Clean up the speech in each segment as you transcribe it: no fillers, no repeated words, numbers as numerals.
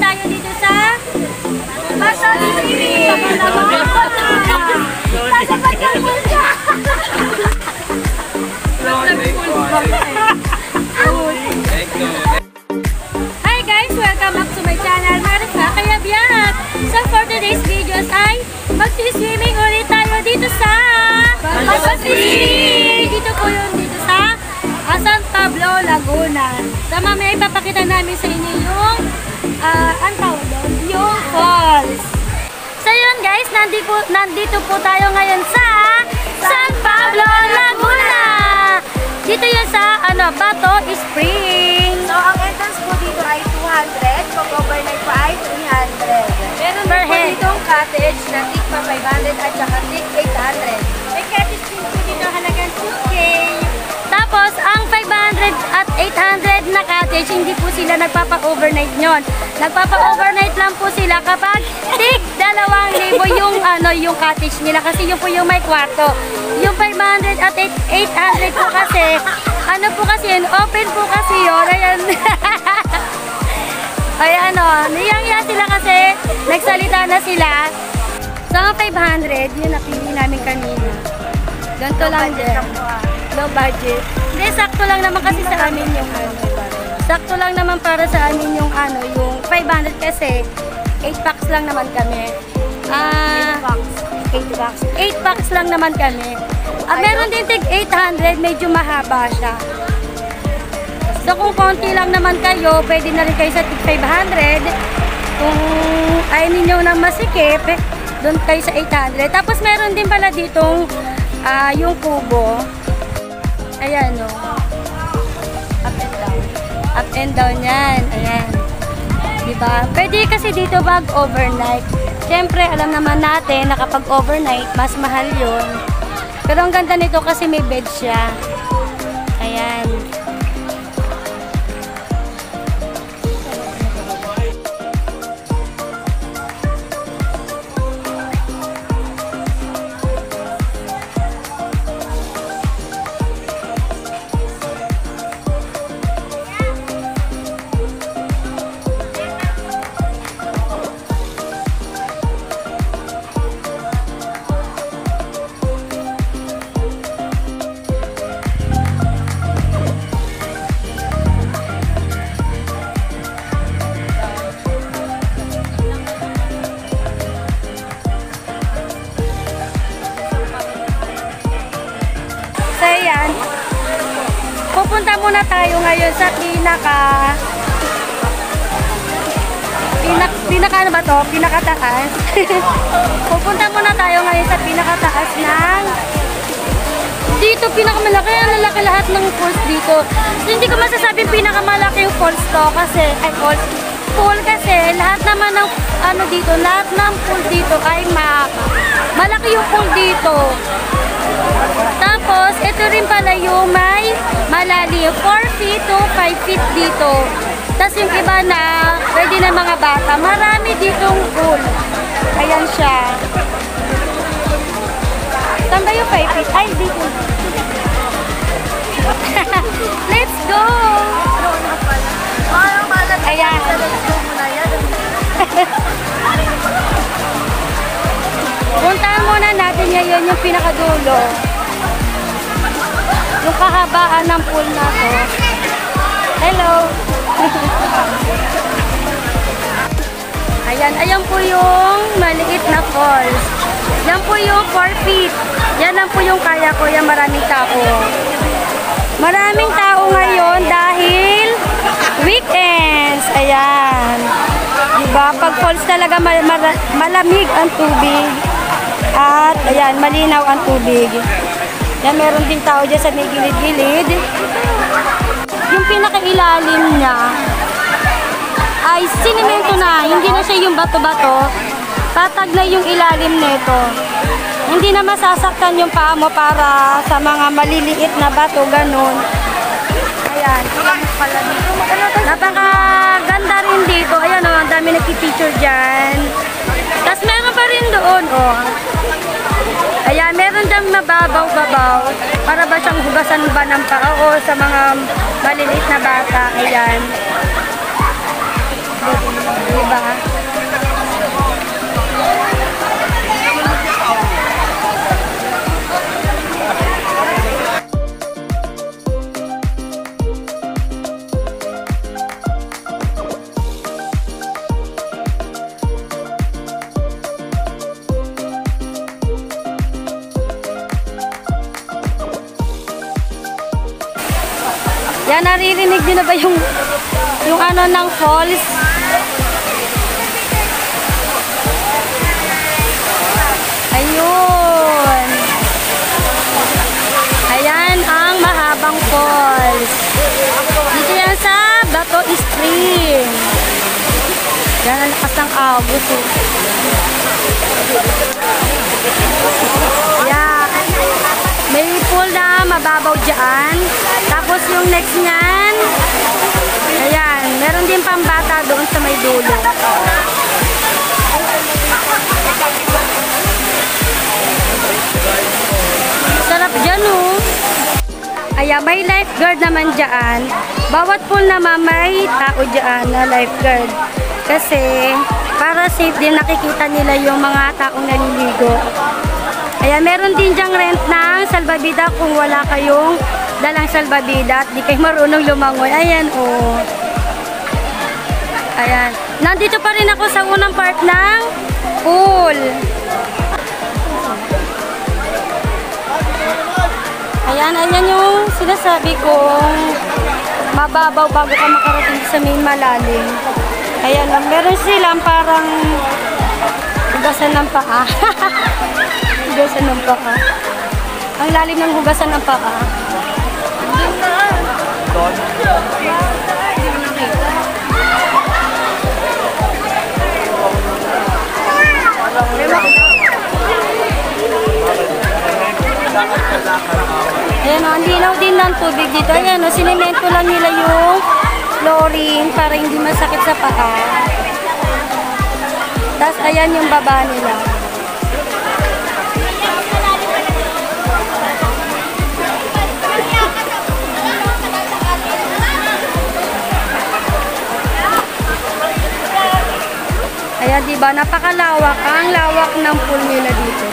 tayo dito sa Quezon City. Nasa Pagkakul siya. Hi guys! Welcome back to my channel, Marifa Kayabyat. So for today's videos ay mag-swimming ulit tayo dito sa Quezon City. Dito po yun, dito sa San Pablo, Laguna. So mamaya ipapakita namin sa inyo yung ang tawag doon, yung falls. So yun guys, nandito po tayo ngayon sa San Pablo, Laguna. Dito yun sa Bato Spring. So ang entrance po dito ay 200, pag overnight pa ay 300. Meron din po ditong cottage na tig pa 500 at saka tig 800. May cottage din po dito halagang 2K. Tapos, ang 500 at 800 na cottage, hindi po sila nagpapa-overnight nyon. Nagpapa-overnight lang po sila kapag tig 2,000 yung cottage nila. Kasi yun po yung may kwarto. Yung 500 at 800 po kasi, yun, open po kasi yun. Ayan. Ayan niyang-iya sila kasi, nagsalita na sila. So, ang 500, yun napili namin kanina. Ganito lang din. Low budget. Hindi, sakto lang naman kasi sa amin yung sakto lang naman para sa amin yung yung 500 kasi 8 packs lang naman kami. 8 packs lang naman kami. Meron din tig 800, medyo mahaba siya. So kung konti lang naman kayo, pwede na rin kayo sa tig 500. Kung ayaw ninyo na masikip, doon kayo sa 800. Tapos meron din pala ditong yung kubo. Ayan up and down. Up and down yan. Ayan. Diba? Pwede kasi dito pag overnight. Siyempre, alam naman natin na kapag overnight, mas mahal yun. Pero ang ganda nito kasi may bed siya. Ayan. Pupunta muna tayo ngayon sa pinakataas. Pupunta muna tayo ngayon sa pinakataas ng dito, pinakamalaki. Ang lalaki lahat ng falls dito. So, hindi ko masasabi pinakamalaki yung falls to kasi, pool kasi lahat naman ng lahat ng pool dito ay malaki yung pool dito. Tapos, ito rin pala yung may malalim, 4 feet to 5 feet dito. Tapos yung iba na, pwede na mga bata. Marami ditong pool. Ayan siya. Saan ba yung 5 feet? Ay, dito. Let's go! Ayan. Puntahan muna natin ngayon yung pinakadulo. Yung kahabaan ng pool na to. Hello! Ayan po yung maliit na falls. Yan po yung 4 feet. Yan lang po yung kaya ko. Yan maraming tao. Maraming tao ngayon dahil weekends. Ayan. Diba? Pag falls talaga malamig ang tubig. At ayan, malinaw ang tubig. Yan, meron din tao dyan sa may gilid-gilid. Yung pinakailalim niya ay sinimento na. Hindi na siya yung bato-bato. Patag na yung ilalim nito. Hindi na masasaktan yung paa mo para sa mga maliliit na bato, ganun. Ayan. Napakaganda rin dito. Ayan o, ang dami nagpipicture dyan. Tapos meron pa rin doon, Ayan, meron dyan mababaw-babaw. Para ba siyang hugasan ba ng paa o sa mga maliliit na bata. Ayan. Diba? Yan, naririnig nyo na ba yung ano ng falls? Ayun. Ayan ang mahabang falls. Dito yan sa Bato Stream. Yan ang lakas ng agos. Yan. May pool na mababaw dyan. Tapos yung next nyan, ayan, meron din pambata doon sa may dulo. Sarap dyan, oh. Ayan, may lifeguard naman dyan. Bawat pool naman may tao dyan na lifeguard. Kasi, para safe din nakikita nila yung mga taong naliligo. Ayan, meron din dyang rent ng salbabida kung wala kayong dalang salbabida at di kayo marunong lumangoy. Ayan, oh. Ayan. Nandito pa rin ako sa unang part ng pool. Ayan, ayan yung sinasabi kong mababaw bago ka makarating sa may malalim. Ayan, meron silang parang hugasan ng paa. Hugasan ng paa. Ang lalim ng hugasan ng paa. Ayan o, ang linaw din ng tubig dito. Ayan o, sinimento lang nila yung flooring para hindi masakit sa paa. Tapos ayan yung baba nila. Ayan, diba? Napakalawak. Ang lawak ng pool nila dito.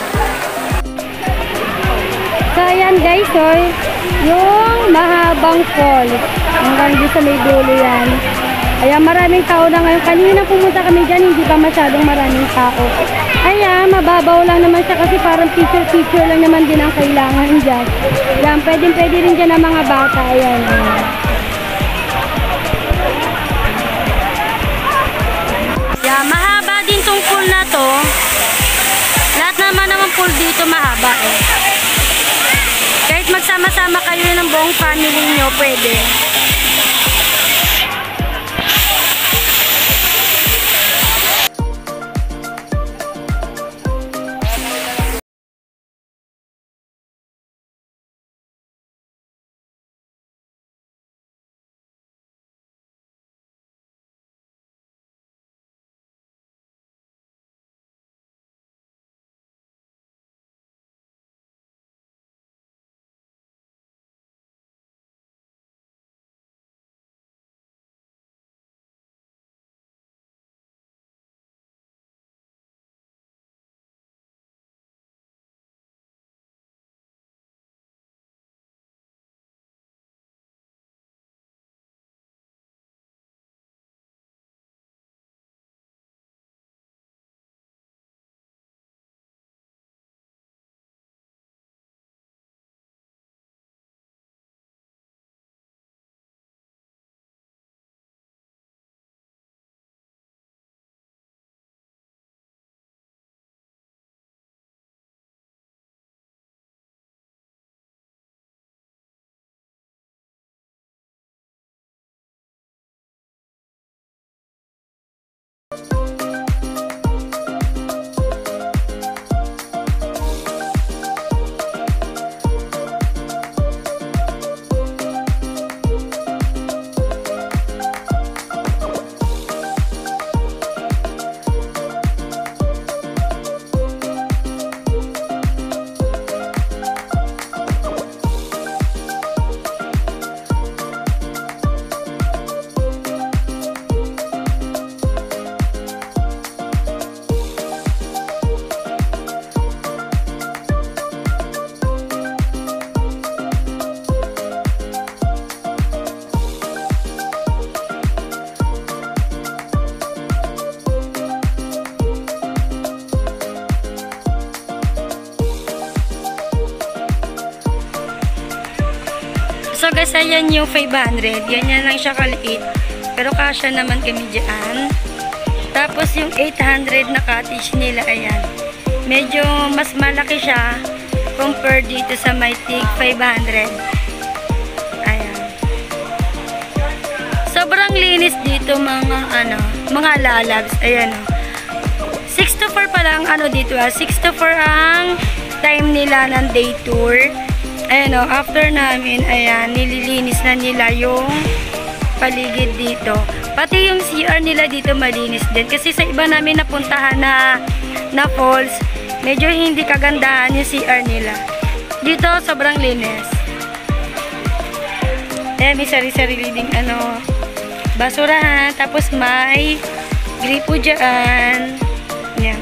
So, ayan guys, oh, yung mahabang fall. Hanggang dito sa may dulo yan. Ayan, maraming tao na ngayon. Kanina pumunta kami dyan, hindi pa masyadong maraming tao. Ayan, mababaw lang naman siya kasi parang picture lang naman din ang kailangan dyan. Ayan, pwede rin dyan ang mga bata. Ayan, ayan. Ayan, mahaba din tong pool na to. Lahat naman ng pool dito mahaba eh. Kahit magsama-sama kayo ng buong family nyo, pwede. So guys, ayan yung 500. Ganyan lang siya kaliit. Pero kasya naman kami dyan. Tapos yung 800 na cottage nila, ayan. Medyo mas malaki siya compared dito sa Mythic 500. Ayan. Sobrang linis dito mga lalabs. Ayan o. 6 to 4 pa lang dito 6 to 4 ang time nila ng day tour. Ayan o, after namin, ayan, nililinis na nila yung paligid dito. Pati yung CR nila dito malinis din. Kasi sa iba namin napuntahan na falls, medyo hindi kagandahan yung CR nila. Dito, sobrang linis. Ayan, may sarili-sarili ding basurahan. Tapos may gripo dyan. Ayan.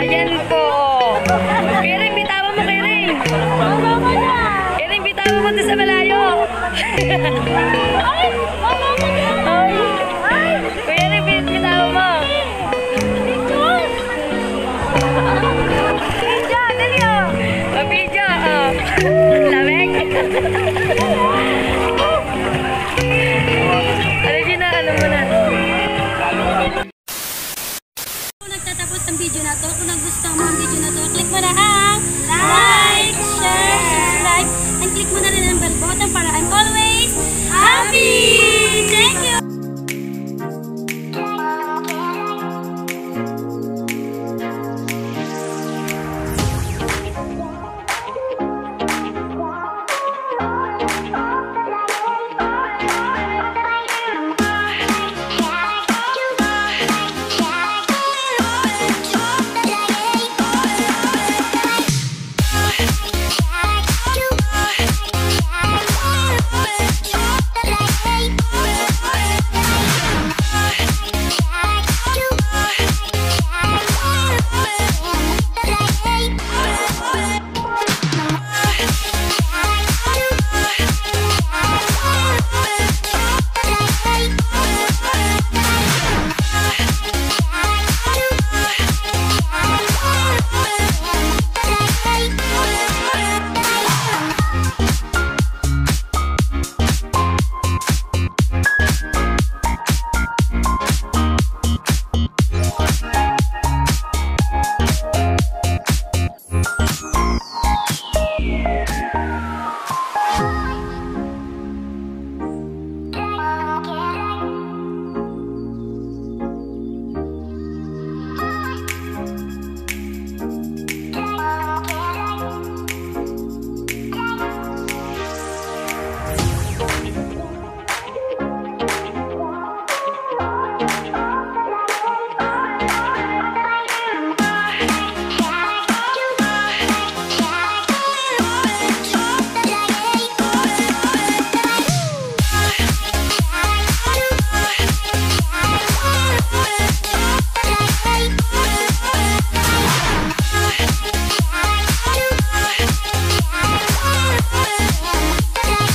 Ayan po. Kering, bitawan mo, Kering. Kering, bitawan mo doon sa malayo.